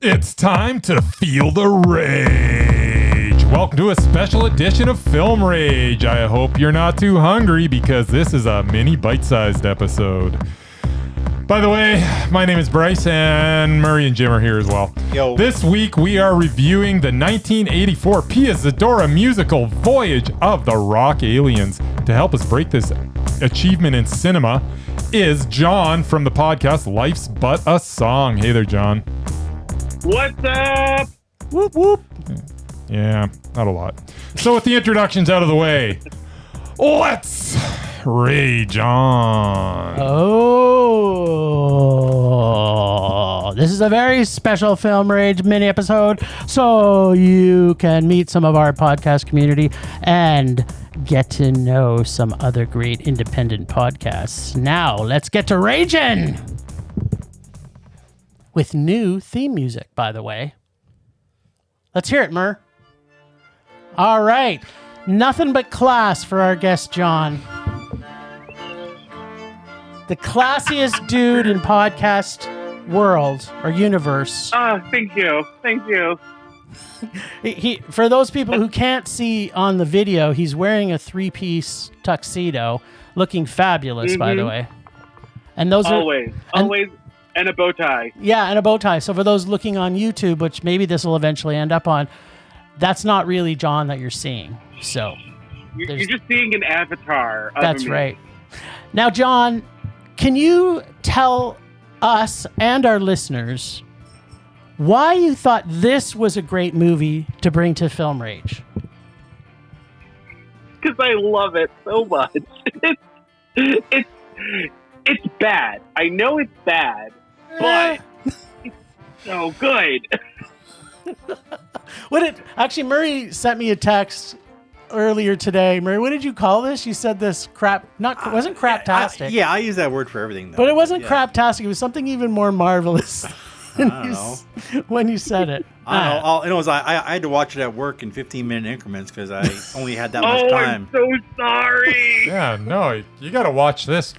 It's time to feel the rage. Welcome to a special edition of Film Rage. I hope you're not too hungry because this is a mini bite-sized episode. By the way, my name is Bryce and Murray and Jim are here as well. Yo. This week we are reviewing the 1984 Pia Zadora musical Voyage of the Rock Aliens. To help us break this achievement in cinema is John from the podcast Life's But a Song. Hey there, John. What's up? Whoop, whoop. Yeah, not a lot. So with the introductions out of the way, let's rage on. Oh, this is a very special Film Rage mini episode, so you can meet some of our podcast community and get to know some other great independent podcasts. Now, let's get to raging! With new theme music, by the way. Let's hear it, Mur. All right. Nothing but class for our guest, John. The classiest dude in podcast world or universe. Thank you. Thank you. He for those people who can't see on the video, he's wearing a three-piece tuxedo, looking fabulous, by the way. And those always, and a bow tie. Yeah, and a bow tie. So for those looking on YouTube, which maybe this will eventually end up on, that's not really John that you're seeing. So you're just seeing an avatar. That's right. Now, John, can you tell us and our listeners why you thought this was a great movie to bring to Film Rage? Because I love it so much. It's bad. I know it's bad, but it's so good. Actually, Murray sent me a text earlier today. Murray, what did you call this? You said this crap. Wasn't craptastic. I use that word for everything, though. But it wasn't craptastic. It was something even more marvelous. I don't know. When you said it. I don't know. All I know is I had to watch it at work in 15-minute increments because I only had that much time. I'm so sorry. Yeah, no, you got to watch this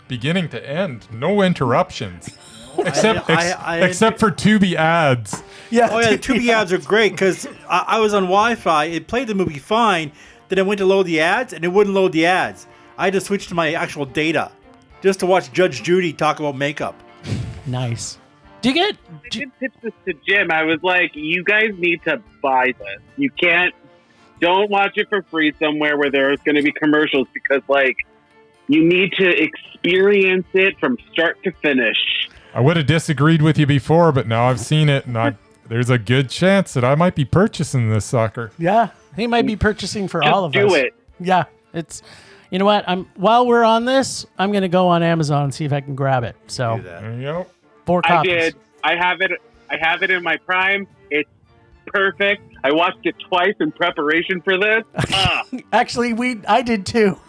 beginning to end. No interruptions. Except for Tubi ads. Yeah. Oh, yeah, the Tubi ads are great because I was on Wi-Fi. It played the movie fine. Then I went to load the ads, and it wouldn't load the ads. I had to switch to my actual data just to watch Judge Judy talk about makeup. Nice. I did pitch this to Jim. I was like, you guys need to buy this. You don't watch it for free somewhere where there's going to be commercials because, you need to experience it from start to finish. I would have disagreed with you before, but now I've seen it, and there's a good chance that I might be purchasing this sucker. Yeah, he might be purchasing for all of us. Do it. Yeah, it's. You know what? While we're on this, I'm gonna go on Amazon and see if I can grab it. So There you go. 4 copies. I did. I have it in my Prime. It's perfect. I watched it twice in preparation for this. Actually, I did too.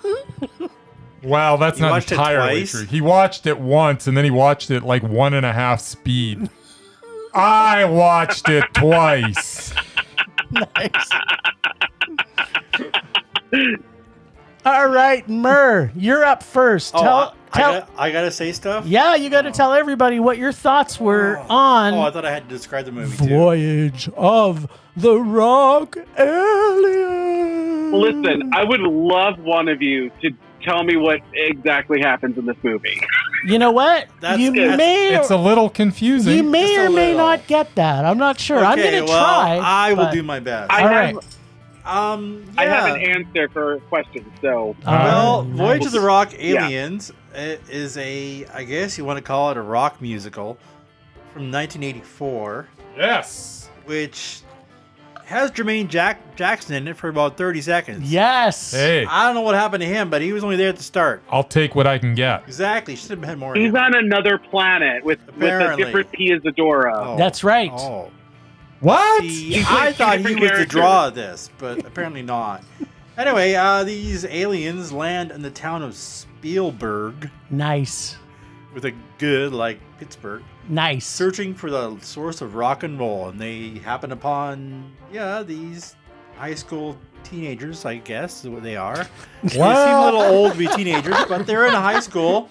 Wow, that's You not watched it entirely twice? true. He watched it once, and then he watched it like 1.5 speed. I watched it twice. Nice. All right, Mur, you're up first. I gotta say stuff? Yeah, you got to tell everybody what your thoughts were on Oh, I thought I had to describe the movie, too. Voyage of the Rock Aliens. Listen, I would love one of you to tell me what exactly happens in this movie. You know what? It's a little confusing. You may or may not get that. I'm not sure. I'm going to try. I will do my best. I have an Yeah. answer for questions, so... Well, nice. Voyage of the Rock Aliens is I guess you want to call it a rock musical from 1984, Yes. which has Jermaine Jackson in it for about 30 seconds. Yes. Hey, I don't know what happened to him, but he was only there at the start. I'll take what I can get. Exactly. Should have had more. He's in it. on another planet with a Apparently. different Pia Zadora. Oh. That's right. Oh. What? See, He I plays thought he different was the characters. draw of this, but apparently not. Anyway, these aliens land in the town of Spielberg Nice. with a good, like Pittsburgh, Nice. searching for the source of rock and roll, and they happen upon, these high school teenagers, I guess, is what they are. They seem a little old to be teenagers, but they're in high school.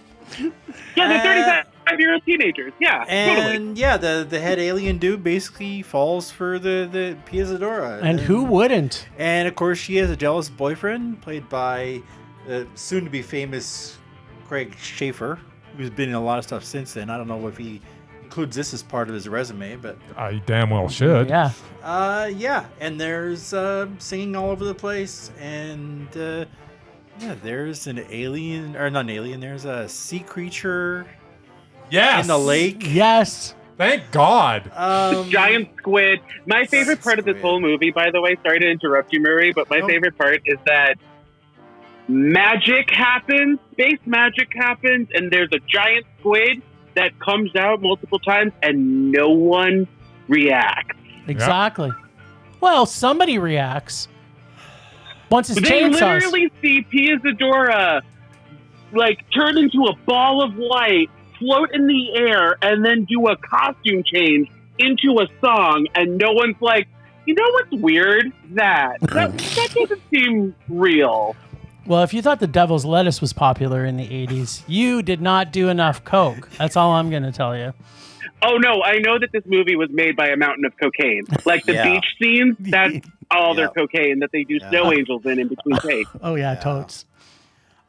Yeah, they're 5-year-old teenagers. Yeah, totally. And yeah, the head alien dude basically falls for the Pia Zadora. And who wouldn't? And of course, she has a jealous boyfriend played by the soon-to-be famous Craig Schaefer, who's been in a lot of stuff since then. I don't know if he includes this as part of his resume, but I damn well should. Yeah. yeah. And there's singing all over the place, and yeah, there's an alien, or not an alien. There's a sea creature Yes. in the lake. Yes. Thank God. The giant squid. My favorite part of this whole movie, by the way, sorry to interrupt you, Murray, but my favorite part is that magic happens, space magic happens, and there's a giant squid that comes out multiple times, and no one reacts. Exactly. Well, somebody reacts. Once it's But they chainsaws. literally see Pia Zadora like turn into a ball of light, float in the air, and then do a costume change into a song, and no one's like, you know what's weird? That doesn't seem real. Well, if you thought the devil's lettuce was popular in the 80s, you did not do enough coke. That's all I'm going to tell you. Oh no, I know that this movie was made by a mountain of cocaine. Like the beach scenes, that's all their cocaine that they do snow angels in between takes. Oh, yeah, totes.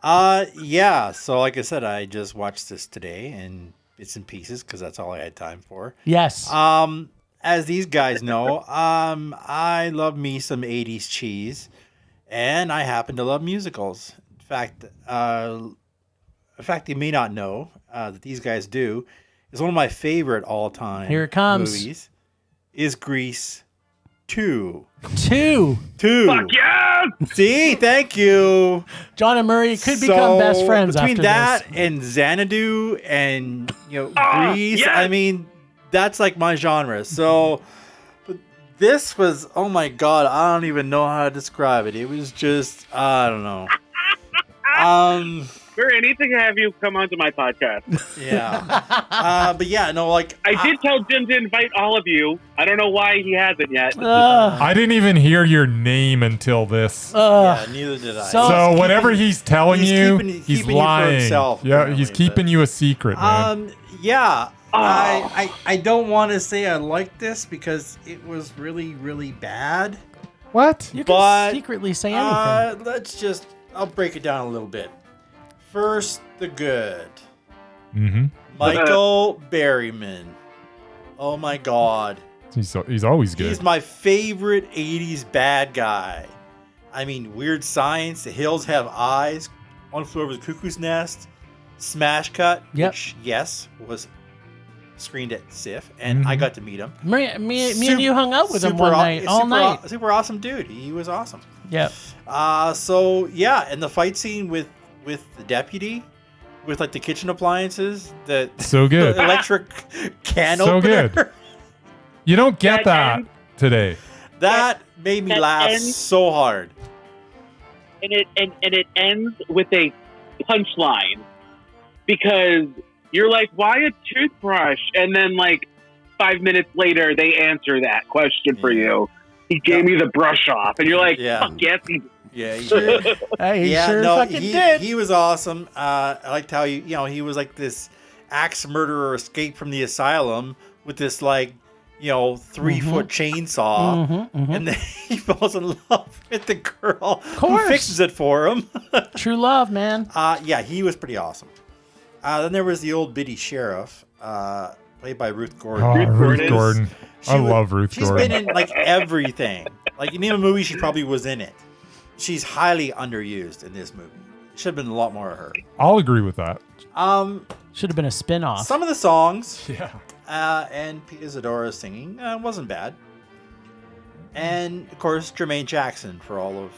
Yeah. So like I said, I just watched this today in bits and pieces because that's all I had time for. Yes. As these guys know, I love me some 80s cheese, and I happen to love musicals. In fact, you may not know that these guys do. Is one of my favorite all-time Here it comes. movies is Grease 2. 2. Fuck yeah! See, thank you. John and Murray could become best friends between after that this. and Xanadu and Grease. yes! I mean, that's like my genre. So but this was, oh my god, I don't even know how to describe it. It was just, I don't know. Murray, I need to have you come onto my podcast. Yeah. But yeah, no, like I did tell Jim to invite all of you. I don't know why he hasn't yet. I didn't even hear your name until this. yeah, neither did I. So whatever he's telling you, he's keeping you for lying. himself, Yeah, apparently, he's keeping you a secret, man. Yeah. I don't want to say I like this because it was really, really bad. What? You can secretly say anything. I'll break it down a little bit. First, the good. Mm-hmm. Michael Berryman. Oh my God. He's always good. He's my favorite 80s bad guy. I mean, Weird Science, The Hills Have Eyes, On the Floor of the Cuckoo's Nest, Smash Cut, which, yes, was screened at SIFF, and I got to meet him. Me and you hung out with him one night, all night. Super awesome dude. He was awesome. Yep. So, yeah, and the fight scene with the deputy, with like the kitchen appliances, so good. the electric can So opener. good. You don't get that today. That made me laugh so hard. And it ends with a punchline because you're like, why a toothbrush? And then like 5 minutes later, they answer that question for you. He gave me the brush off, and you're like, fuck yes, he Yeah, he did. Hey, he sure fucking did. He was awesome. I liked how he was like this axe murderer escaped from the asylum with this 3-foot chainsaw, and then he falls in love with the girl who fixes it for him. True love, man. Yeah, he was pretty awesome. Then there was the old bitty sheriff, played by Ruth Gordon. Oh, Ruth Gordon. I love Ruth Gordon. She's been in like everything. Like, you name a movie, she probably was in it. She's highly underused in this movie. Should have been a lot more of her. I'll agree with that. Should have been a spin-off. Some of the songs, Yeah. and Pia Zadora singing wasn't bad. And of course, Jermaine Jackson for all of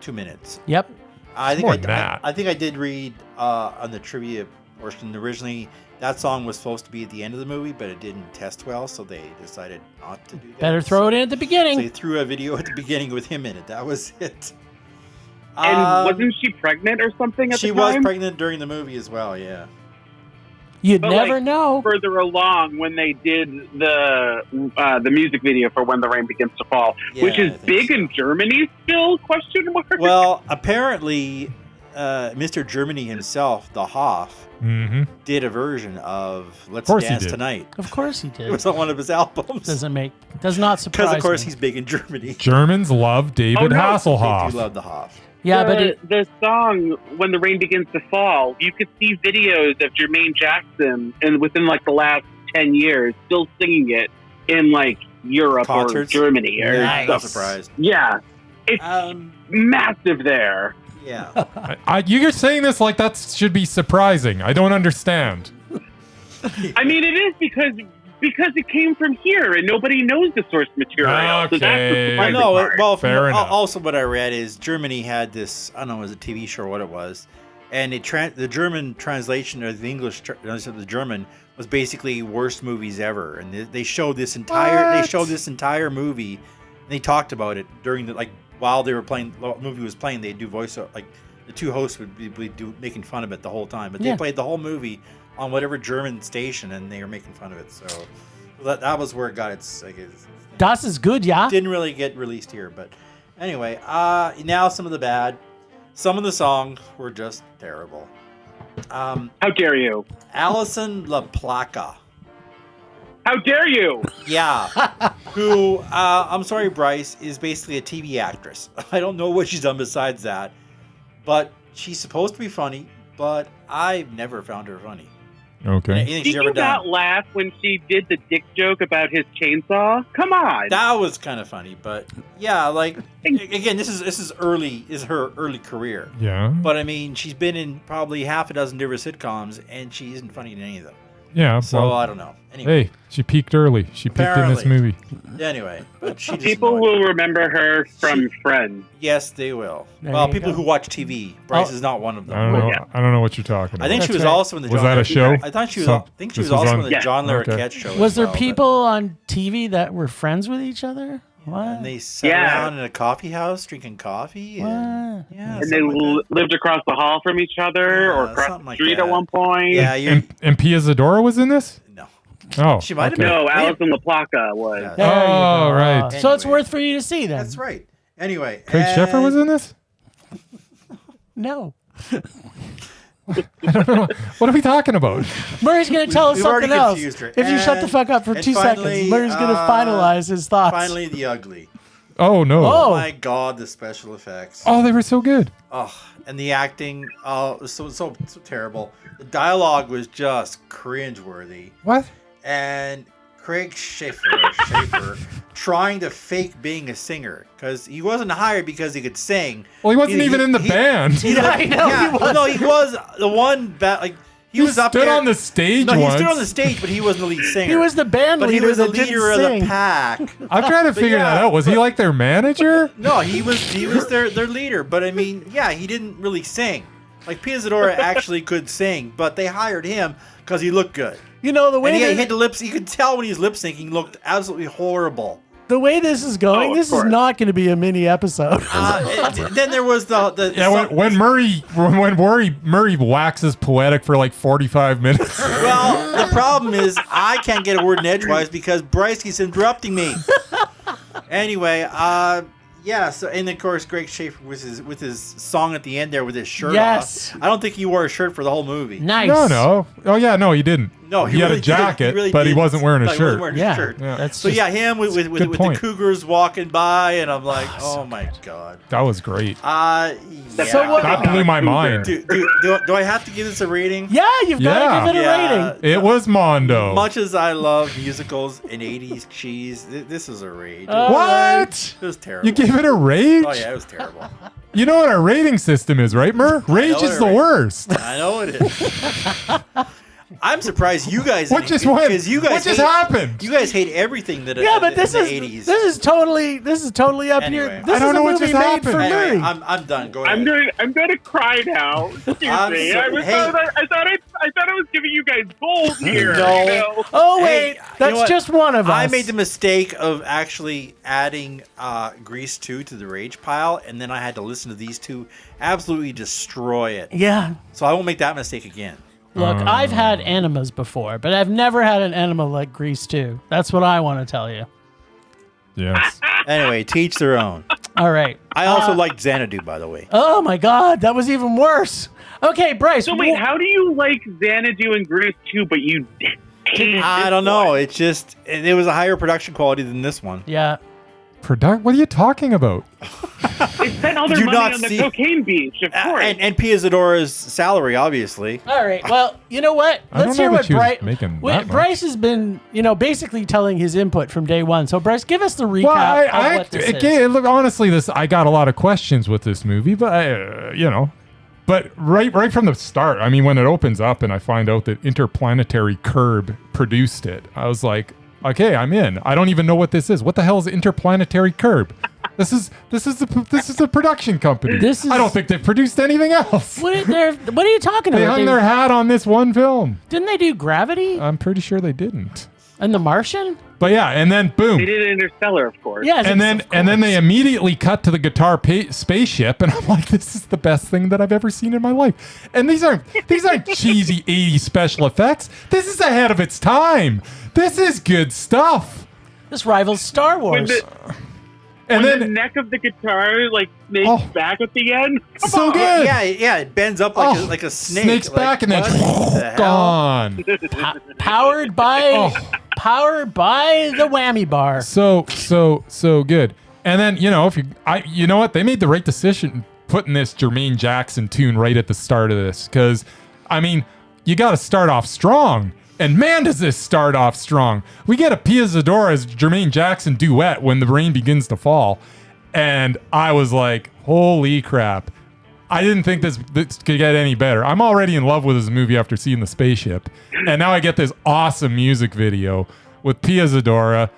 2 minutes. Yep. I think more than that. I think I did read on the trivia portion originally that song was supposed to be at the end of the movie, but it didn't test well, so they decided not to do that. Better throw it in at the beginning. So they threw a video at the beginning with him in it. That was it. And wasn't she pregnant or something at the time? She was pregnant during the movie as well, yeah. You'd But, never know. Further along when they did the music video for When the Rain Begins to Fall, Yeah, which is I think big so. in Germany still, question mark? Well, apparently, Mr. Germany himself, the Hoff, did a version of "Let's Dance Tonight." Of course he did. It was on one of his albums. Does not surprise Because of course me. he's big in Germany. Germans love David Hasselhoff. They do love the Hoff. Yeah, but the song "When the Rain Begins to Fall," you could see videos of Jermaine Jackson, and within like the last 10 years, still singing it in like Europe Concerts? or Germany or I'm stuff. not surprised. Yeah, it's massive there. Yeah. You're saying this like that should be surprising. I don't understand. I mean, it is because it came from here and nobody knows the source material. So that's the Okay. surprising No, part. well, Fair enough. also what I read is Germany had this, I don't know, it was a TV show or what it was, and the German translation or the English translation of the German was basically worst movies ever, and they showed this entire movie, and they talked about it during the while they were playing, the movie was playing, they'd do voiceover, the two hosts would be making fun of it the whole time, but they played the whole movie on whatever German station, and they were making fun of it. So that was where it got its. Das is good, yeah. Didn't really get released here, but anyway. Now some of the bad. Some of the songs were just terrible. How dare you? Alison La Placa. How dare you? Yeah. Who, I'm sorry, Bryce, is basically a TV actress. I don't know what she's done besides that, but she's supposed to be funny, but I've never found her funny. Okay. Anything Did she's you ever done. not laugh when she did the dick joke about his chainsaw? Come on. That was kind of funny, but yeah, again, this is her early career. Yeah. But I mean, she's been in probably half a dozen different sitcoms, and she isn't funny in any of them. Yeah. So well, I don't know. Anyway, hey, she peaked early. She peaked in this Apparently. movie. anyway, but she just People annoyed will me. remember her from Friends. Yes, they will. There Well, you people go. who watch TV. Bryce Oh. is not one of I them. don't know. Yeah. I don't know what you're talking about. I think she That's was right. also in the. Was John that a show? I thought she was. So, I think she this was was also on- in the John Okay. Larroquette show. Was as there well, but- people on TV that were friends with each other? What? And they sat Yeah. around in a coffee house drinking coffee. And, What? yeah, And they something like that. lived across the hall from each other or Yeah, across something the like street that. at one point. Yeah, you. And Pia Zadora was in this? No. Oh. She might have okay. been. No, Alison La Placa was. Yeah. There you Oh, go. right. So it's Anyway. worth for you to see then. That's right. Anyway, Craig Sheffer was in this? No. I don't know. What are we talking about? Murray's going to tell us We've already something else. confused her. If you shut the And- fuck up for and 2 finally, seconds, Murray's going to finalize his thoughts. Finally, the ugly. Oh, no. Oh. Oh my God, the special effects. Oh, they were so good. Oh, and the acting. Oh, it was so terrible. The dialogue was just cringeworthy. What? And Craig Schaefer trying to fake being a singer because he wasn't hired because he could sing. Well, he wasn't even in the band. Yeah, I know he well, no, he was the one. He was up stood there on the stage No, he once. stood on the stage, but he wasn't the lead singer. He was the band but he leader was the that didn't leader of sing. the pack. I'm trying to figure yeah. that out. Was he like their manager? No, he was their leader. But I mean, yeah, he didn't really sing. Like Pia Zadora actually could sing, but they hired him because he looked good. You know, the way And he that- had the lips. You could tell when he was lip syncing, looked absolutely horrible. the way this is going, Oh, of this is course. not going to be a mini episode. Then there was the Yeah, when Murray waxes poetic for like 45 minutes. well, the problem is I can't get a word in edgewise because Bryce keeps interrupting me. Anyway, yeah. So and of course, Greg Schaefer with his song at the end there with his shirt Yes. off. I don't think he wore a shirt for the whole movie. Nice. No. Oh, yeah, no, he didn't. No, he had really a jacket, didn't. He really but he didn't. wasn't wearing a No, he shirt. wasn't wearing a Yeah. shirt. Yeah. That's So just- yeah, him with Good the point. Cougars walking by, and I'm like, oh my God. That was great. Yeah. So what- That blew my mind. Do I have to give this a rating? Yeah, you've got Yeah. to give it a Yeah. rating. It was Mondo. Much as I love musicals and 80s cheese, this is a rage. What? It was terrible. You gave it a rage? Oh yeah, it was terrible. You know what our rating system is, right, Mur? Rage know is it, the right? worst. I know it is. I'm surprised you guys. What just went? Because you guys What just hate- happened? You guys hate everything that. Yeah, but in this the is 80s. this is totally up Anyway. here. This I don't is know a what movie just made happened. for Anyway, Murray. I'm done. Go ahead. I'm gonna cry now. Excuse I'm me. so- hey. I thought I was giving you guys gold here. No. You know? Oh Hey, wait, you know that's what? just one of us. I made the mistake of actually adding Grease 2 to the rage pile, and then I had to listen to these two absolutely destroy it. Yeah. So I won't make that mistake again. Look, I've had enemas before, but I've never had an enema like Grease 2. That's what I want to tell you. Yes. Anyway, teach their own. All right. I also liked Xanadu, by the way. Oh my God, that was even worse. Okay, Bryce. So wait, how do you like Xanadu and Grease too, but you hate I don't know. It's just it was a higher production quality than this one. Yeah. What are you talking about? They spent all their Did you money not on the see- cocaine beach, of course. And Pia Zadora's salary, obviously. All right. Well, you know what? I don't Let's know hear that what she was Bryce. making that much. Bryce has been, basically telling his input from day one. So, Bryce, give us the recap Well, of what this is. look, honestly, I got a lot of questions with this movie, but but right from the start, I mean, when it opens up and I find out that Interplanetary Curb produced it, I was like, okay, I'm in. I don't even know what this is. What the hell is Interplanetary Curb? This is a production company. I don't think they've produced anything else. What are you talking They about? hung their hat on this one film. Didn't they do Gravity I'm pretty sure they didn't. and The Martian? But yeah, and then boom. They did Interstellar, of course. Yes. And then they immediately cut to the guitar spaceship, and I'm like, this is the best thing that I've ever seen in my life. And these aren't cheesy 80s special effects. This is ahead of its time. This is good stuff. This rivals Star Wars. And when the then neck of the guitar snakes back at the end. Come so on. good. Yeah, it bends up like a snake. Snake's back and then what the hell? gone. Powered by the whammy bar. So good. And then you know what, they made the right decision putting this Jermaine Jackson tune right at the start of this, because I mean, you got to start off strong. And man, does this start off strong. We get a Pia Zadora's Jermaine Jackson duet when the rain begins to fall. And I was like, holy crap. I didn't think this could get any better. I'm already in love with this movie after seeing the spaceship. And now I get this awesome music video with Pia Zadora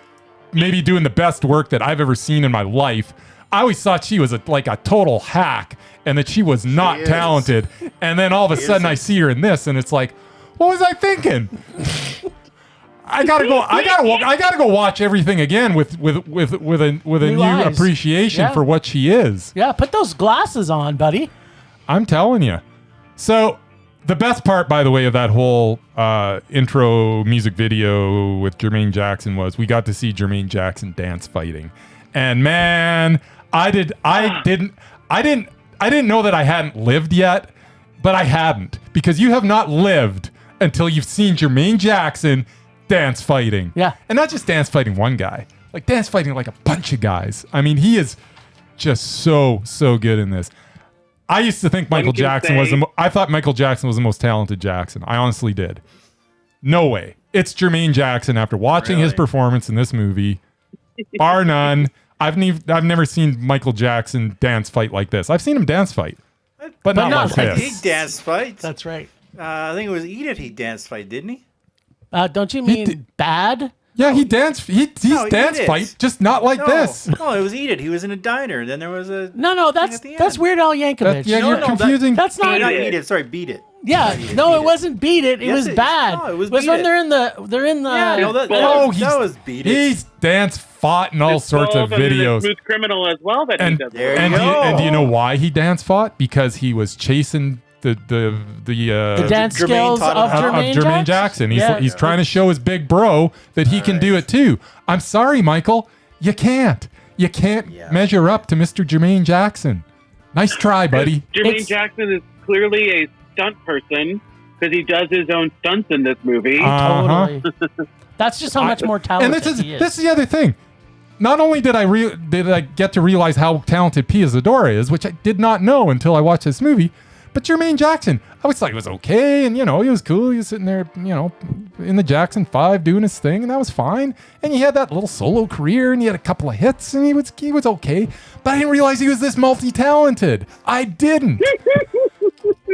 maybe doing the best work that I've ever seen in my life. I always thought she was like a total hack and that she was not talented. And then all of a sudden I see her in this and it's like, what was I thinking? I gotta go watch everything again with a new eyes. appreciation for what she is. Yeah, put those glasses on, buddy. I'm telling you. So the best part, by the way, of that whole intro music video with Jermaine Jackson was we got to see Jermaine Jackson dance fighting, and man, I didn't know that I hadn't lived yet, but I hadn't, because you have not lived until you've seen Jermaine Jackson dance fighting. Yeah. And not just dance fighting one guy, like dance fighting like a bunch of guys. I mean, he is just so good in this. I used to think I thought Michael Jackson was the most talented Jackson. I honestly did. No way. It's Jermaine Jackson after watching his performance in this movie. Bar none. I've never seen Michael Jackson dance fight like this. I've seen him dance fight, but not like this. He dance fights. That's right. I think it was Eat It he dance fight, didn't he? Don't you mean bad? Yeah, he danced. He's dance fight, just not like this. No, it was Eat It. He was in a diner. Then there was a No, that's Weird Al Yankovic. You're confusing. That's not. not Eat It. Sorry, Beat It. Yeah, it wasn't Beat It. It Yes, was it is. bad. No, it was when Beat It. they're in the. Yeah, no, that was Beat It. He's dance fought in all sorts of videos. Smooth Criminal as well that he does. There And you go. do you know why he dance fought? Because he was chasing the dance Jermaine skills taught of him how- Jermaine Jackson. Yeah. He's trying to show his big bro that he can do it too. I'm sorry, Michael. You can't. You can't measure up to Mr. Jermaine Jackson. Nice try, buddy. Jermaine Jackson is clearly a stunt person because he does his own stunts in this movie. Totally. That's just how much more talented And he is. this is the other thing. Not only did I get to realize how talented Pia Zadora is, which I did not know until I watched this movie, but Jermaine Jackson, I always thought he was okay, and he was cool. He was sitting there, in the Jackson 5 doing his thing, and that was fine. And he had that little solo career, and he had a couple of hits, and he was okay. But I didn't realize he was this multi-talented. I didn't.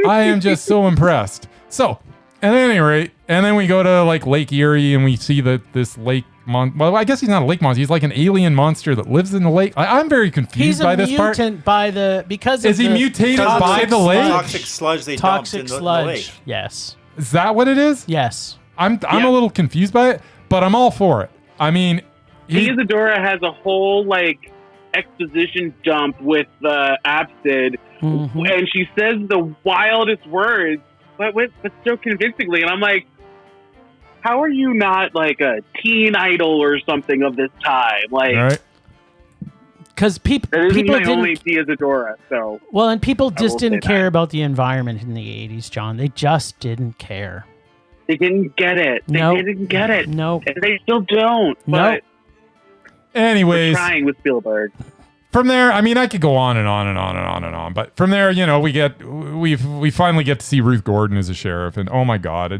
I am just so impressed. So, at any rate, and then we go to like Lake Erie, and we see this lake. Well, I guess he's not a lake monster. He's like an alien monster that lives in the lake. I'm very confused by this part. He's a mutant because of Is he mutated Because by the lake? Toxic sludge they dumped in the lake. Yes. Is that what it is? Yes. I'm a little confused by it, but I'm all for it. I mean, Pia Zadora has a whole exposition dump with Absid, and she says the wildest words, but so convincingly, and I'm like, how are you not like a teen idol or something of this time? Like, right. Because people That isn't my didn't. only Pia Zadora, so Well, and people I just will didn't say care that. about the environment in the 80s, John. They just didn't care. they didn't get it. They Nope. didn't get it. Nope. And they still don't. Nope. But we're Anyways, trying with Spielberg. from there, I mean, I could go on and on and on and on and on, but from there, you know, we finally get to see Ruth Gordon as a sheriff, and oh my God,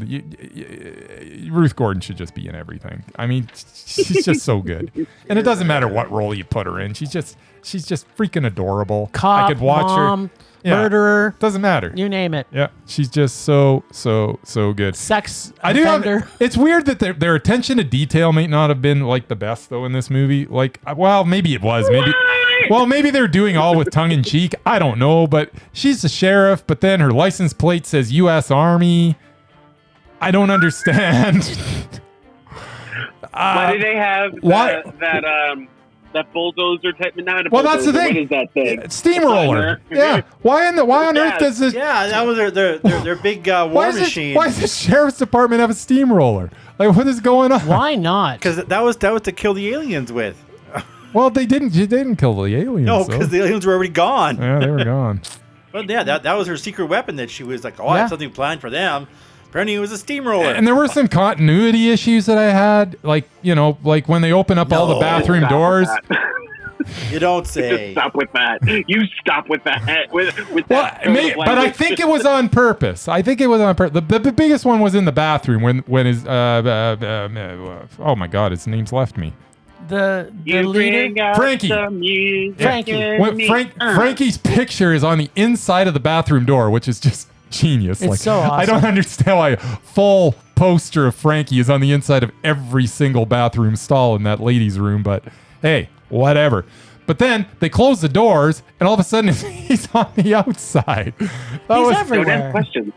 Ruth Gordon should just be in everything. I mean, she's just so good, and it doesn't matter what role you put her in. She's just freaking adorable. Cop, I could watch mom, her. Yeah, murderer, doesn't matter. you name it. Yeah, she's just so good. Sex I do offender. have, it's weird that their attention to detail may not have been like the best though in this movie. Like, well, maybe it was. Maybe they're doing all with tongue in cheek. I don't know, but she's the sheriff, but then her license plate says U.S. Army. I don't understand. Why do they have why- that bulldozer type? Not a Well, that's the bulldozer. thing. What is that thing? Steamroller. A timer? Yeah. Why on earth does this? Yeah, that was their big war machine. Why does the sheriff's department have a steamroller? Like, what is going on? Why not? Because that was to kill the aliens with. Well, they didn't kill the aliens. No, so. because the aliens were already gone. Yeah, they were gone. But yeah, that was her secret weapon that she was like, oh, I Yeah. have something planned for them. Apparently, it was a steamroller. And there were some continuity issues that I had, like, you know, like when they open up all the No. bathroom Stop doors. with that. You don't Just say. stop with that. You stop with that. With Well, that. sort of but I language. think it was on purpose. I think it was on purpose. The biggest one was in the bathroom when his oh my God, his name's left me. The You leader. bring out Frankie. the music Frankie. in When me. Frankie's picture is on the inside of the bathroom door, which is just genius. It's so awesome. I don't understand why a full poster of Frankie is on the inside of every single bathroom stall in that ladies' room, but hey, whatever. But then they close the doors, and all of a sudden he's on the outside. That He's Don't ask everywhere. questions.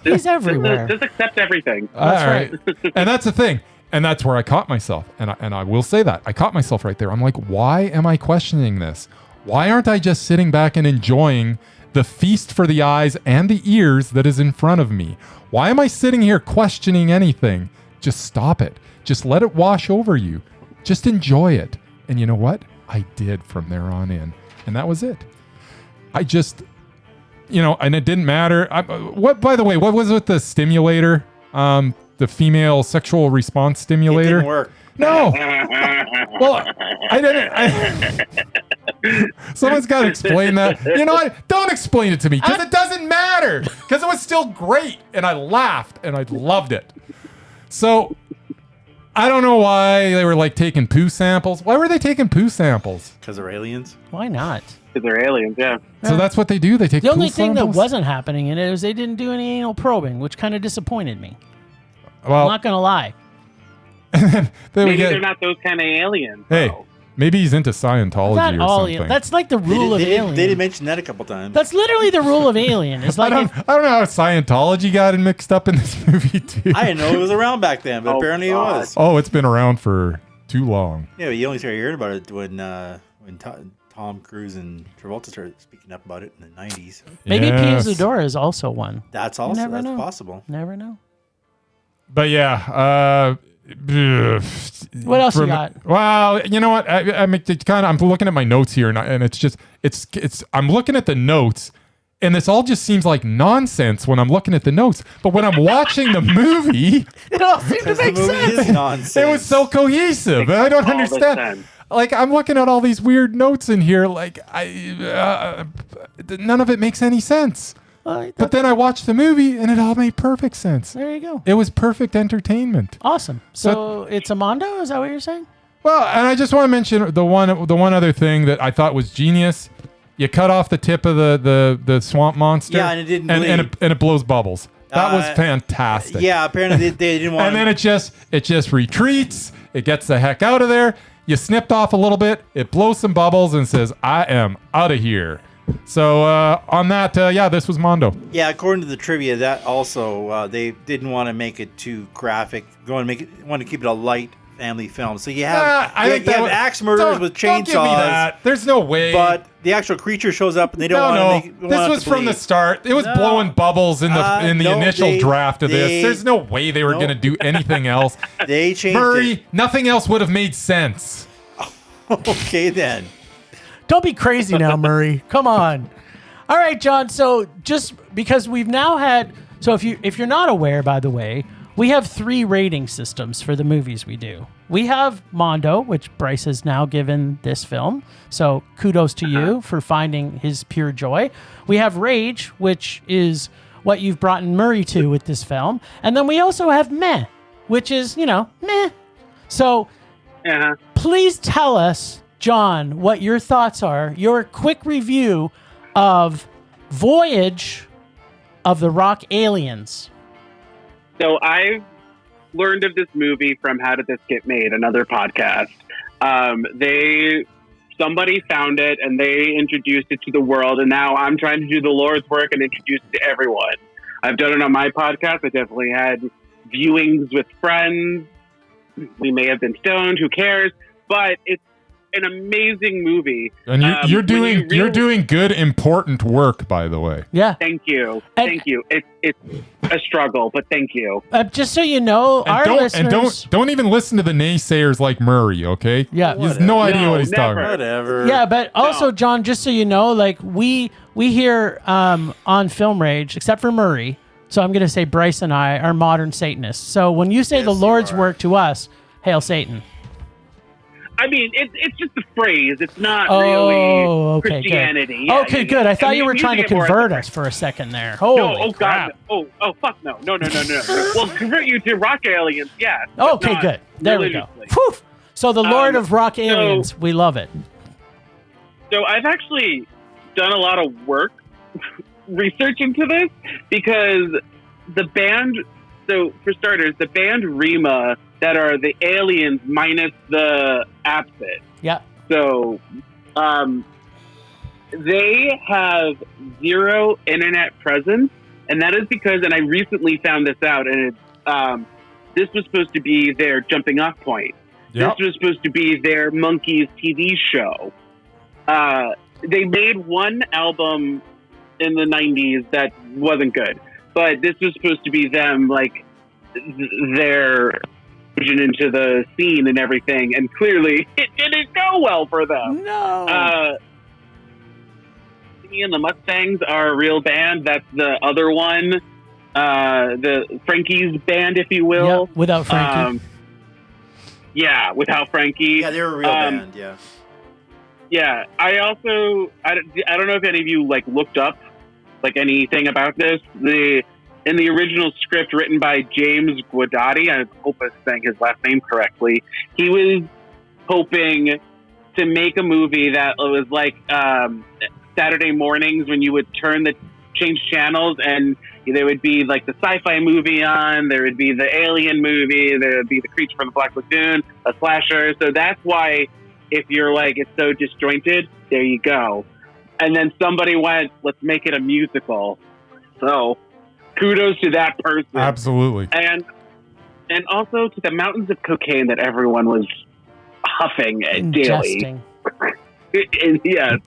He's everywhere. Just accept everything. All right. And that's the thing. And that's where I caught myself. And I will say that. I caught myself right there. I'm like, why am I questioning this? Why aren't I just sitting back and enjoying the feast for the eyes and the ears that is in front of me? Why am I sitting here questioning anything? Just stop it. Just let it wash over you. Just enjoy it. And you know what? I did from there on in. And that was it. I just, you know, and it didn't matter. By the way, what was with the stimulator? The female sexual response It stimulator? didn't work. No. Well, I didn't. Someone's got to explain that. You know what? Don't explain it to me because it doesn't matter. Because it was still great, and I laughed and I loved it. So I don't know why they were like taking poo samples. Why were they taking poo samples? Because they're aliens. Why not? Because they're aliens, yeah. So that's what they do. They take The poo only thing that samples? wasn't happening in it was they didn't do any anal probing, which kind of disappointed me. I'm Well, not gonna lie. then we Maybe get. they're not those kind of aliens. Hey, though. maybe he's into Scientology Not or all something. alien. That's like the rule of They alien. did mention that a couple times. That's literally the rule of alien. It's I like don't know how Scientology got mixed up in this movie too. I didn't know it was around back then, but Oh, apparently it God. was. Oh, it's been around for too long. Yeah, but you only started hearing about it when Tom Cruise and Travolta started speaking up about it in the 90s. maybe Yes. Pia Zadora is also one. That's also never that's know. possible. Never know. But yeah, What else you got? Well, you know what? I'm looking at my notes here, and it's just I'm looking at the notes, and this all just seems like nonsense when I'm looking at the notes. But when I'm watching the movie, It all seemed to Because the make movie sense. is nonsense. it was so cohesive. And I don't All the understand. sense. Like, I'm looking at all these weird notes in here. Like, none of it makes any sense. But then I watched the movie, and it all made perfect sense. There you go. It was perfect entertainment. Awesome. So it's a Mondo? Is that what you're saying? Well, and I just want to mention the one other thing that I thought was genius. You cut off the tip of the swamp monster. Yeah, and it didn't and it blows bubbles. That was fantastic. Yeah, apparently they didn't want. And then it just retreats. It gets the heck out of there. You snipped off a little bit. It blows some bubbles and says, "I am out of here." So on that, this was Mondo. Yeah, according to the trivia, that also they didn't want to make it too graphic. Want to keep it a light family film. So you have axe murderers with chainsaws. Don't give me that. There's no way. But the actual creature shows up, and they don't want to make. This was from the start. It was No. blowing bubbles in the initial draft of this. they- There's no way they were Nope. going to do anything else. They changed Murray, nothing else would have made sense. it. Okay, then. Don't be crazy now, Murray. Come on. All right, John. So just because we've now had, so if you're not aware, by the way, we have 3 rating systems for the movies we do. We have Mondo, which Bryce has now given this film. So kudos to you for finding his pure joy. We have Rage, which is what you've brought Murray to with this film. And then we also have Meh, which is, meh. So please tell us, John, what your thoughts are, your quick review of Voyage of the Rock Aliens. So I've learned of this movie from How Did This Get Made, another podcast. Somebody found it and they introduced it to the world, and now I'm trying to do the Lord's work and introduce it to everyone. I've done it on my podcast. I definitely had viewings with friends. We may have been stoned. Who cares? But it's an amazing movie. And you're doing good, important work, by the way. Yeah. Thank you. Thank you. It's a struggle, but thank you. Just so you know, our listeners... don't even listen to the naysayers like Murray, okay? Yeah. He has no idea what he's talking about. Whatever. Yeah, but also, John, just so you know, like we here on Film Rage, except for Murray, so I'm going to say Bryce and I are modern Satanists. So when you say the Lord's work to us, hail Satan. I mean, it's just a phrase. It's not really Christianity. Good. Yeah, okay, good. I thought you were trying to convert us for a second there. Holy crap. God. Oh, fuck no. No. Well, convert you to rock aliens, yeah. Okay, good. There we go. Whew. So the Lord of Rock Aliens, we love it. So I've actually done a lot of work research into this because the band, so for starters, the band Rima that are the aliens minus the absent. Yeah. So they have 0 internet presence, and that is because, and I recently found this out, and this was supposed to be their jumping off point. Yep. This was supposed to be their Monkeys TV show. They made one album in the 90s that wasn't good, but this was supposed to be them, like, their into the scene and everything, and clearly it didn't go well for them. No. Me and the Mustangs are a real band. That's the other one, the Frankie's band, if you will. Yeah, without Frankie. Without Frankie. Yeah, they're a real band. Yeah. Yeah. I also I don't know if any of you like looked up like anything about this. In the original script written by James Guadotti, I hope I'm saying his last name correctly, he was hoping to make a movie that was like Saturday mornings when you would change channels and there would be like the sci-fi movie on, there would be the alien movie, there would be the Creature from the Black Lagoon, a slasher. So that's why if you're like, it's so disjointed, there you go. And then somebody went, let's make it a musical. So kudos to that person. Absolutely. And also to the mountains of cocaine that everyone was huffing daily. Yes.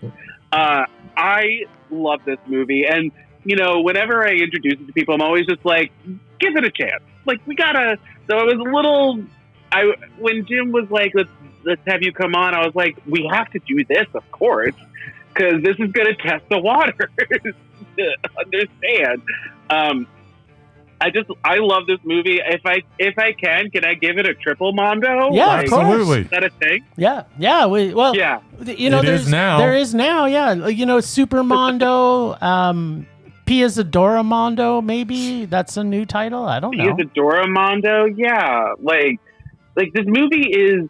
I love this movie. And, whenever I introduce it to people, I'm always just like, give it a chance. Like, we gotta... So it was a little... when Jim was like, let's have you come on, I was like, we have to do this, of course, because this is going to test the waters to understand. I love this movie. If I can I give it a triple Mondo? Yeah, of course. Absolutely. Is that a thing? Yeah. Yeah. It is now. There is now, yeah. Super Mondo, Pia Zadora Mondo, maybe that's a new title. I don't know. Pia Zadora Mondo, yeah. Like this movie is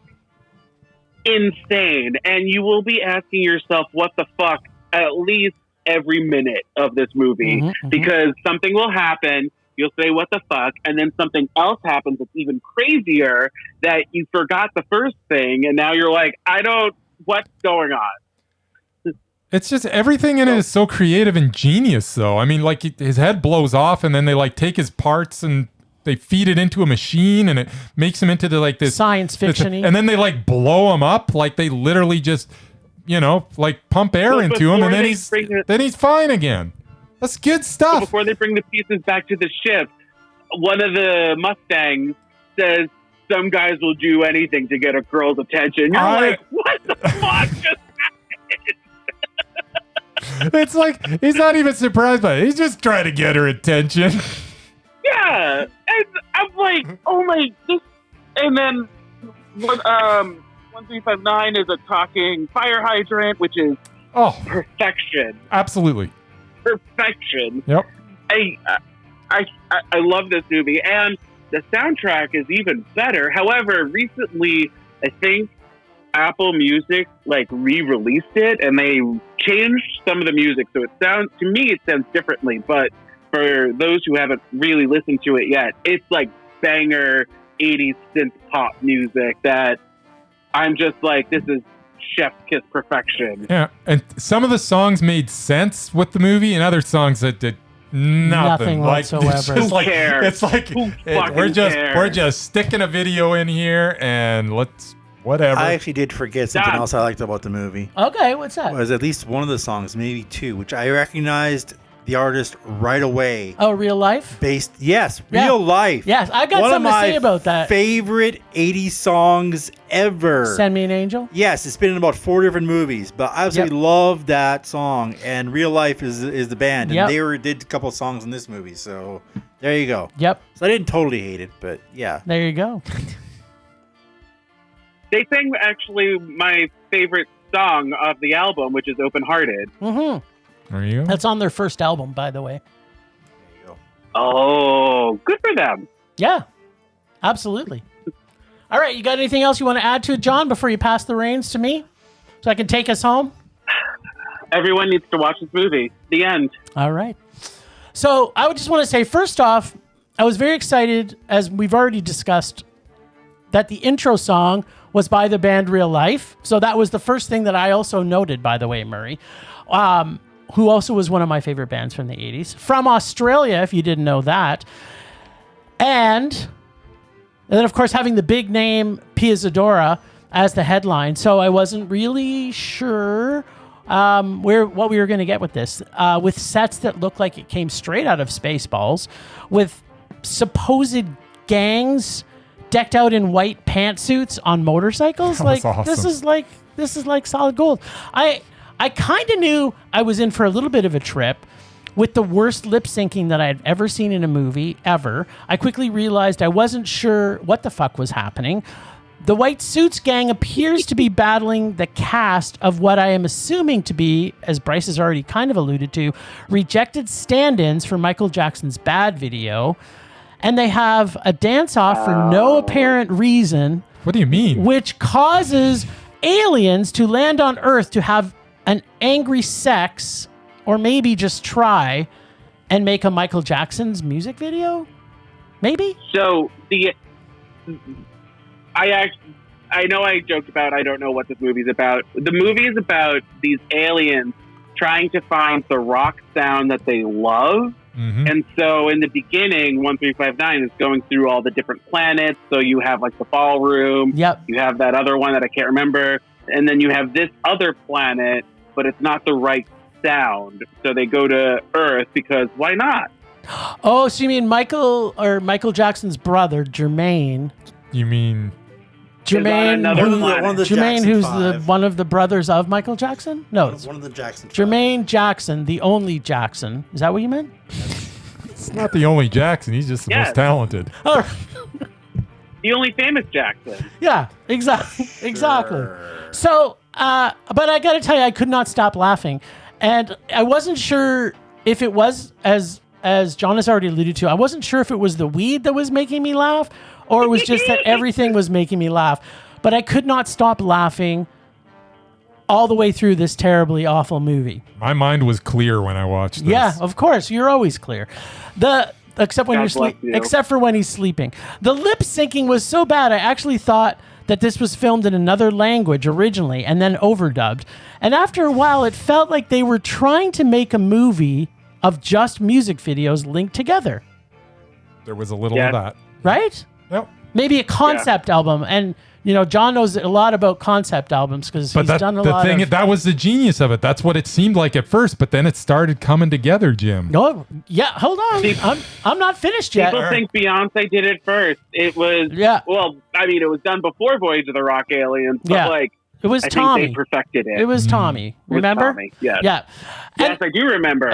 insane, and you will be asking yourself, what the fuck, at least every minute of this movie, because something will happen. You'll say, what the fuck? And then something else happens that's even crazier that you forgot the first thing. And now you're like, what's going on? It's just everything in it is so creative and genius, though. I mean, like his head blows off and then they like take his parts and they feed it into a machine and it makes him into this science fiction-y. And then they like blow him up. Like they literally just, like pump air into him and then he's fine again. That's good stuff. So before they bring the pieces back to the ship, one of the Mustangs says, some guys will do anything to get a girl's attention. You're like, what the fuck just happened? It's like he's not even surprised by it. He's just trying to get her attention. Yeah, and I'm like, oh my, this, and then 1359 is a talking fire hydrant, which is perfection. Absolutely. Perfection. Yep. I love this movie, and the soundtrack is even better. However, recently, I think Apple Music re-released it, and they changed some of the music, so it sounds differently. But for those who haven't really listened to it yet, it's like banger 80s synth pop music that I'm just like, this is chef's kiss perfection. Yeah, and some of the songs made sense with the movie, and other songs that did nothing whatsoever. It's like we're just sticking a video in here and let's whatever. I actually did forget something else I liked about the movie. Okay, what's that? Was at least one of the songs, maybe two, which I recognized the artist right away. Oh, Real Life? Real Life. Yes, I got something to say about that. Favorite 80s songs ever. Send Me an Angel? Yes, it's been in about 4 different movies, but I absolutely love that song. And Real Life is the band, and they did a couple of songs in this movie. So there you go. Yep. So I didn't totally hate it, but yeah. There you go. They sang actually my favorite song of the album, which is Open Hearted. Mm-hmm. There you go. That's on their first album, by the way. There you go. Oh, good for them. Yeah, absolutely. All right, you got anything else you want to add to it, John, before you pass the reins to me so I can take us home? Everyone needs to watch this movie. The end. All right. So I would just want to say, first off, I was very excited, as we've already discussed, that the intro song was by the band Real Life. So that was the first thing that I also noted, by the way, Murray, who also was one of my favorite bands from the 80s. From Australia, if you didn't know that. And then, of course, having the big name Pia Zadora as the headline. So I wasn't really sure what we were going to get with this. With sets that looked like it came straight out of Spaceballs, with supposed gangs decked out in white pantsuits on motorcycles. Awesome. This is like solid gold. I kind of knew I was in for a little bit of a trip with the worst lip syncing that I had ever seen in a movie ever. I quickly realized I wasn't sure what the fuck was happening. The White Suits gang appears to be battling the cast of what I am assuming to be, as Bryce has already kind of alluded to, rejected stand-ins for Michael Jackson's Bad video. And they have a dance-off for no apparent reason. What do you mean? Which causes aliens to land on Earth to have an angry sex, or maybe just try and make a Michael Jackson's music video? Maybe? So I know I joked about I don't know what this movie's about. The movie is about these aliens trying to find the rock sound that they love. Mm-hmm. And so in the beginning, 1359 is going through all the different planets. So you have like the ballroom. Yep. You have that other one that I can't remember. And then you have this other planet, but it's not the right sound. So they go to Earth because why not? Oh, so you mean Michael Jackson's brother, Jermaine? You mean Jermaine, who's one of the brothers of Michael Jackson? No, it's one of the Jackson. Jermaine Jackson, the only Jackson. Is that what you meant? It's not the only Jackson. He's just the most talented. Oh. The only famous Jackson. Yeah, exactly. So, but I got to tell you, I could not stop laughing, and I wasn't sure if it was as John has already alluded to. I wasn't sure if it was the weed that was making me laugh, or it was just that everything was making me laugh. But I could not stop laughing all the way through this terribly awful movie. My mind was clear when I watched this. Yeah, of course, you're always clear. Except for when he's sleeping. The lip syncing was so bad, I actually thought that this was filmed in another language originally and then overdubbed. And after a while, it felt like they were trying to make a movie of just music videos linked together. There was a little of that. Right? Yep. Maybe a concept album. And, John knows a lot about concept albums because he's done a lot of... That was the genius of it. That's what it seemed like at first, but then it started coming together, Jim. Oh, yeah, hold on. I'm not finished yet. People think Beyonce did it first. It was... Yeah. Well, I mean, it was done before Voyage of the Rock Aliens, but it It was I Tommy. think they perfected it. It was Tommy. It was Remember? Tommy, yes. Yeah. Yes, I do remember.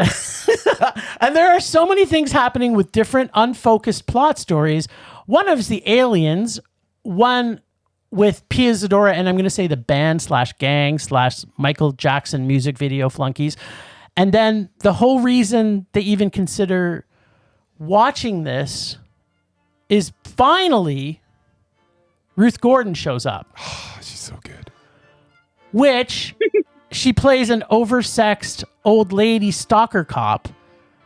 And there are so many things happening with different unfocused plot stories. One of the aliens, one with Pia Zadora, and I'm going to say the band / gang / Michael Jackson music video flunkies. And then the whole reason they even consider watching this is finally Ruth Gordon shows up. Oh, she's so good. Which she plays an oversexed old lady stalker cop,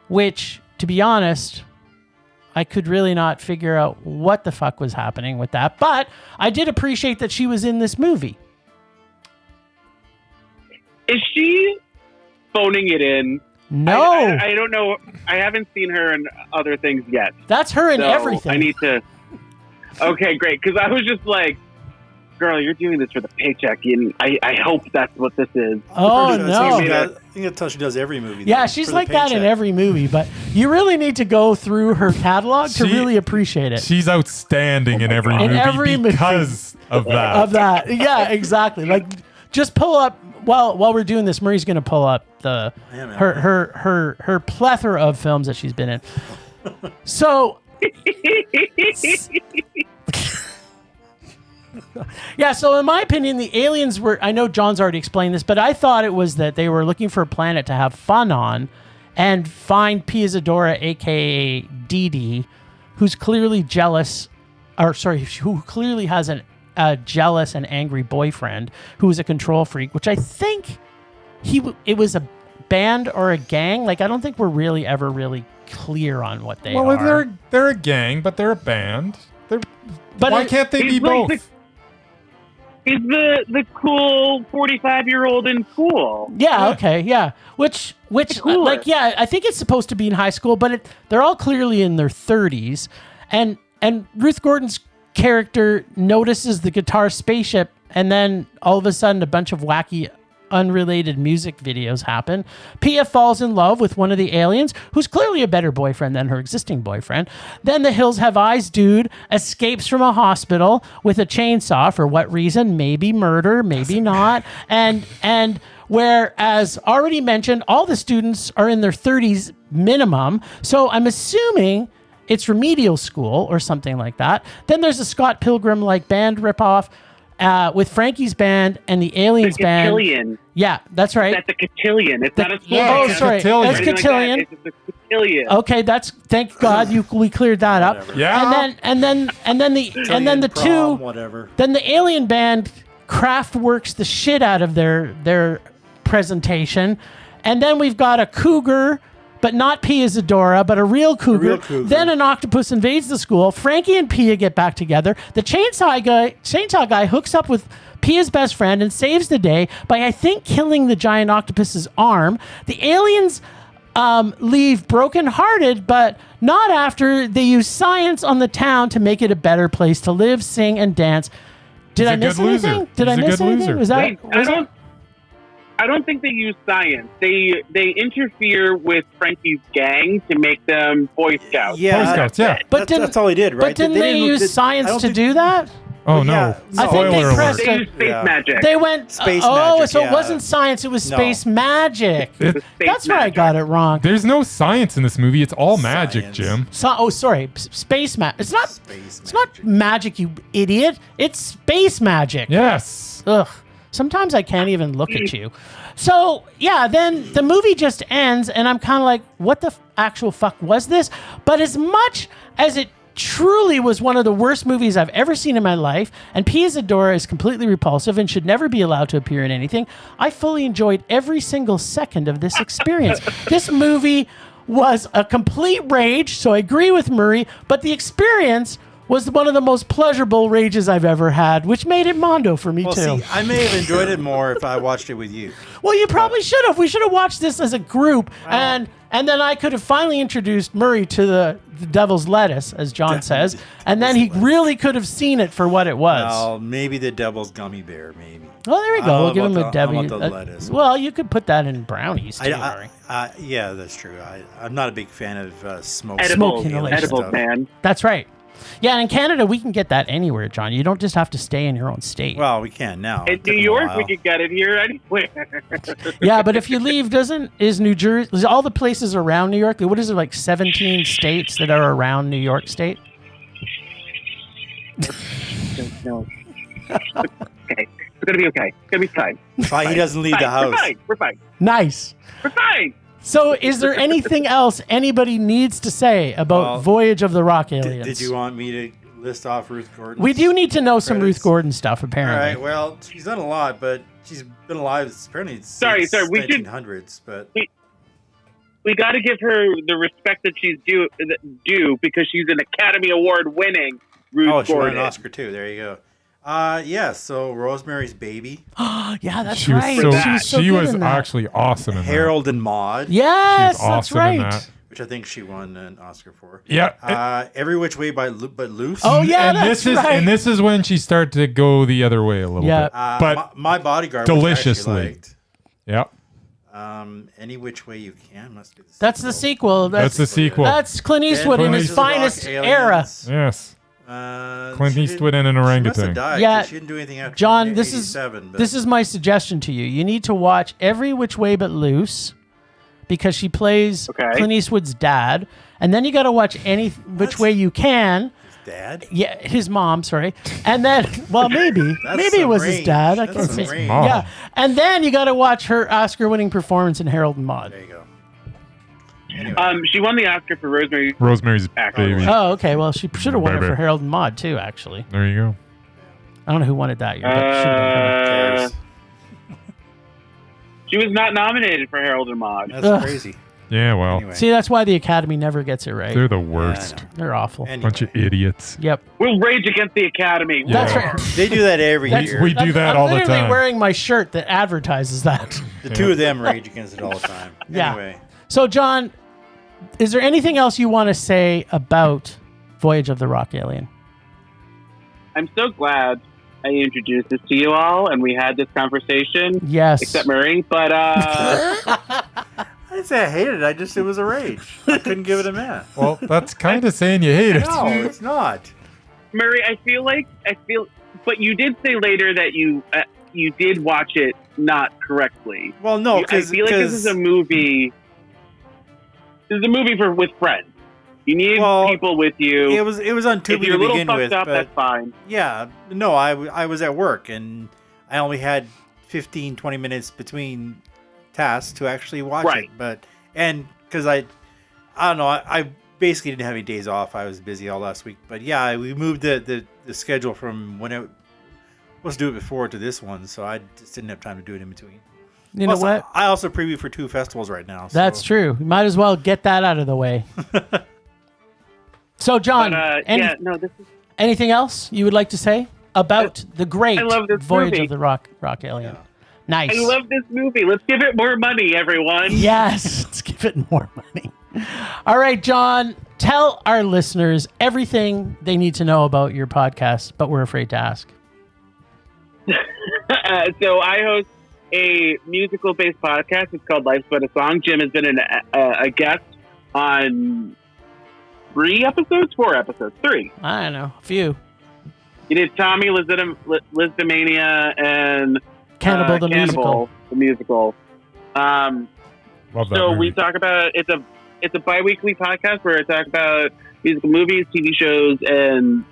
which, to be honest, I could really not figure out what the fuck was happening with that. But I did appreciate that she was in this movie. Is she phoning it in? No. I don't know. I haven't seen her in other things yet. That's her in So everything. I need to... Okay, great. Because I was just like, girl, you're doing this for the paycheck, and I hope that's what this is. Oh, no. I think that's how she does every movie. Yeah, though, she's for the like that in paycheck. every movie, but you really need to go through her catalog to She- really appreciate it. She's outstanding in every In movie every movie. because of that. Of that. Yeah, exactly. Like, just pull up, while we're doing this, Murray's going to pull up the Yeah, man. her plethora of films that she's been in. So... Yeah, so in my opinion, the aliens were, I know John's already explained this, but I thought it was that they were looking for a planet to have fun on and find Pia Zadora, a.k.a. Dee Dee, who's clearly jealous, who clearly has a jealous and angry boyfriend who is a control freak, which I think it was a band or a gang. Like, I don't think we're really ever really clear on what they well, are. they're a gang, but they're a band. But Why can't they be He's like both? He's the cool 45-year-old in school. Yeah, Yeah. okay, yeah. Which coolest. like, yeah, I think it's supposed to be in high school, but they're all clearly in their 30s. And Ruth Gordon's character notices the guitar spaceship, and then all of a sudden a bunch of wacky unrelated music videos happen. Pia falls in love with one of the aliens, who's clearly a better boyfriend than her existing boyfriend. Then the Hills Have Eyes dude escapes from a hospital with a chainsaw. For what reason? Maybe murder, maybe not. And whereas already mentioned, all the students are in their 30s minimum. So I'm assuming it's remedial school or something like that. Then there's a Scott Pilgrim-like band ripoff with Frankie's band and the Aliens band. Cotillion. Yeah, that's right. That's a cotillion. It's not a school Yeah, Oh, band. sorry. cotillion. It's Anything like that. cotillion. It's just a cotillion. Okay, that's thank God we cleared that up. Whatever. Yeah. And then the Prom, two whatever. then the alien band Kraftwerks the shit out of their presentation. And then we've got a cougar, but not Pia Zadora, but a real cougar. real cougar. Then an octopus invades the school. Frankie and Pia get back together. The chainsaw guy hooks up with Pia's best friend and saves the day by, I think, killing the giant octopus's arm. The aliens leave brokenhearted, but not after they use science on the town to make it a better place to live, sing, and dance. Did He's I a miss good loser. anything? Did I He's a miss good anything? loser. Was that? Wait, was that- I don't think they use science. They interfere with Frankie's gang to make them Boy Scouts. Yeah, Boy Scouts, yeah. But that's all he did, right? But didn't they use science to do that? Oh, Well, no. yeah. I think they Spoiler pressed alert. They use space Yeah. magic. They went Space oh, magic, so it yeah. wasn't science; it was No. space magic. It- Space That's where I magic. got it wrong. There's no science in this movie. It's all magic, Science. Jim. Sorry, space magic. It's not. Space It's not magic, you idiot. It's space magic. Yes. Ugh. Sometimes I can't even look at you. So, yeah, then the movie just ends, and I'm kind of like, what the actual fuck was this? But as much as it truly was one of the worst movies I've ever seen in my life, and Pia Zadora is completely repulsive and should never be allowed to appear in anything, I fully enjoyed every single second of this experience. This movie was a complete rage, so I agree with Murray, but the experience was one of the most pleasurable rages I've ever had, which made it Mondo for me, Well, too. see, I may have enjoyed it more if I watched it with you. Well, you probably should have. We should have watched this as a group, and then I could have finally introduced Murray to the devil's lettuce, as John says, and then he really could have seen it for what it was. Well, maybe the devil's gummy bear, maybe. Well, there we I go. don't We'll know give him about a the- I don't know W. about the lettuce. Well, you could put that in brownies too, Murray. Yeah, that's true. I'm not a big fan of smoke. Edibles, Smoking alien edibles, stuff. man. That's right. Yeah, and in Canada, we can get that anywhere, John. You don't just have to stay in your own state. Well, we can now. In It took New them a York, while. we could get it here anywhere. Yeah, but if you leave, is New Jersey, is all the places around New York, what is it, like 17 states that are around New York State? No. Okay. It's going to be okay. It's going to be fine. Fine, he doesn't leave the Fine. house. We're fine. Nice. We're fine. So is there anything else anybody needs to say about Well, Voyage of the Rock Aliens? Did you want me to list off Ruth Gordon? We do need to know some credits? Ruth Gordon stuff, All apparently. right. Well, she's done a lot, but she's been alive apparently since Sorry, we should- 1900s. But We got to give her the respect that she's due because she's an Academy Award winning Ruth she won Gordon. an Oscar too. There you go. Yeah. So Rosemary's Baby, Yeah, that's She was right. so, She was so she good was in that. actually awesome in Harold and Maude, Yes, that. She was that's awesome in right. that. which I think she won an Oscar for. Yeah. Every Which Way but Loose. Oh, yeah, and that's this is right. and this is when she started to go the other way a little Yeah. bit. But My Bodyguard, which I actually deliciously. liked. yeah, Any Which Way You Can must be the That's the sequel. that's the sequel. That's Clint Eastwood in his Voyage of the Rock finest Aliens. era. Yes. Clint She Eastwood didn't- and an She must have orangutan. died, Yeah, 'cause she didn't do anything after John, this is 87, but- this is my suggestion to you. You need to watch Every Which Way But Loose because she plays Okay. Clint Eastwood's dad, and then you got to watch Any Which Way You Can. Dad. Yeah, his mom. Sorry, and then maybe That's maybe it some was his range. dad. I That's can't some say. range. Mom. Yeah, and then you got to watch her Oscar-winning performance in Harold and Maude. There you go. Anyway, She won the Oscar for Rosemary. Rosemary's Actually. Baby. Oh, okay. Well, she should have won it Baby. for Harold and Maude too. Actually, There you go. I don't know who won it that year. But it should have been her. cares? She was not nominated for Harold and Maude. That's Ugh. crazy. Yeah, well, Anyway. See, that's why the Academy never gets it right. they're the Yeah, I worst. know. They're awful. Anyway. Bunch of idiots. Yep. We'll rage against the Academy. Yeah. That's right. They do that every That's- year. We do that I'm all the literally time. wearing my shirt that advertises that. The two of them rage against it all the time. Yeah. Anyway, So, John, is there anything else you want to say about Voyage of the Rock Alien? I'm so glad I introduced this to you all and we had this conversation. Yes. Except Murray, but I didn't say I hated it. It was a rage. I couldn't give it a minute. Well, that's kind of saying you hate it. No, it's not. Murray, but you did say later that you did watch it not correctly. Well, no, I because feel like this is a movie. This is a movie with friends. You need people with you. it was on if Tubi you're to a little begin fucked with, up, but that's fine. yeah, no, I was at work and I only had 15, 20 minutes between tasks to actually watch Right. it. But because I don't know, I basically didn't have any days off. I was busy all last week. But yeah, we moved the schedule from when it was do it before to this one, so I just didn't have time to do it in between. You know Plus, what? I also preview for 2 festivals right now. So. That's true. You might as well get that out of the way. So, John, But this is. anything else you would like to say about the great I love this Voyage movie. of the Rock Alien? Nice. I love this movie. Let's give it more money, everyone. Yes, let's give it more money. All right, John, tell our listeners everything they need to know about your podcast, but we're afraid to ask. So I host a musical-based podcast. It's called Life's But a Song. Jim has been a guest on 4 episodes, 3. I don't know, a few. You did Tommy, Listomania, and Cannibal the musical. The musical. Love that So movie. we talk about it's a bi-weekly podcast where I talk about musical movies, TV shows, and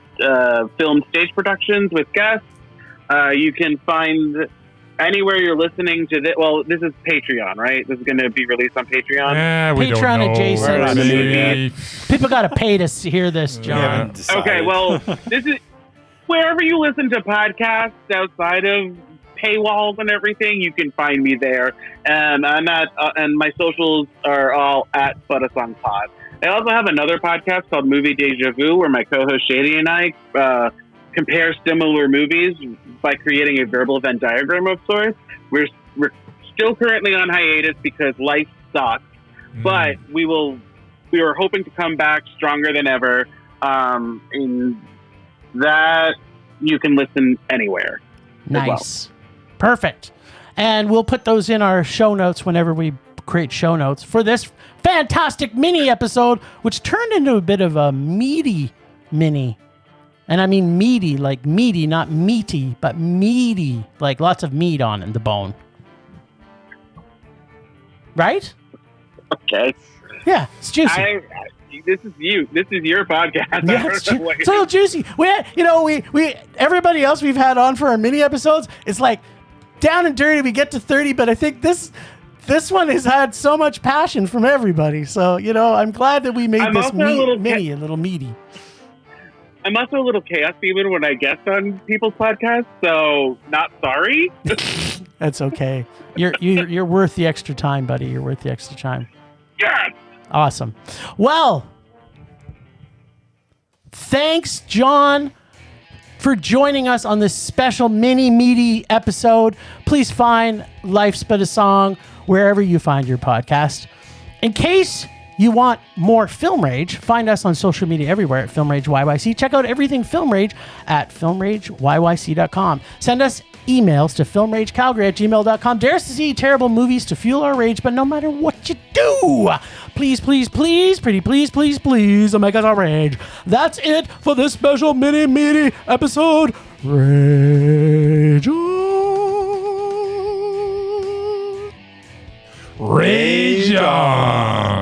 film stage productions with guests. You can find anywhere you're listening to this. Well, this is Patreon, right? This is going to be released on Patreon. Yeah, we Patreon don't know. adjacent. Maybe. People got to pay to hear this, We John. haven't decided. Okay, well, this is wherever you listen to podcasts outside of paywalls and everything, you can find me there. And I'm at, and my socials are all at But a Song Pod. I also have another podcast called Movie Deja Vu, where my co-host Shady and I compare similar movies by creating a verbal Venn diagram of sorts. We're still currently on hiatus because life sucks, but we are hoping to come back stronger than ever. In that you can listen anywhere. Nice. Perfect. And we'll put those in our show notes whenever we create show notes for this fantastic mini episode, which turned into a bit of a meaty mini. And I mean meaty, like meaty, not meaty, but meaty, like lots of meat on the bone. Right? Okay. Yeah, it's juicy. This is you. This is your podcast. Yeah, it's a little juicy. We everybody else we've had on for our mini episodes, it's like down and dirty. We get to 30, but I think this one has had so much passion from everybody. So I'm glad that we made this mini a little meaty. I'm also a little chaos demon when I guest on people's podcasts, so not sorry. That's okay. You're worth the extra time, buddy. You're worth the extra time. Yes. Awesome. Well, thanks, John, for joining us on this special mini meaty episode. Please find Life's But a Song wherever you find your podcast. In case you want more Film Rage, find us on social media everywhere at Film Rage YYC. Check out everything Film Rage at filmrageyyc.com. Send us emails to filmragecalgary@gmail.com. Dare us to see terrible movies to fuel our rage, but no matter what you do, please, please, please, pretty please, please, please, don't make us our rage. That's it for this special mini meaty episode. Rage on. Rage on.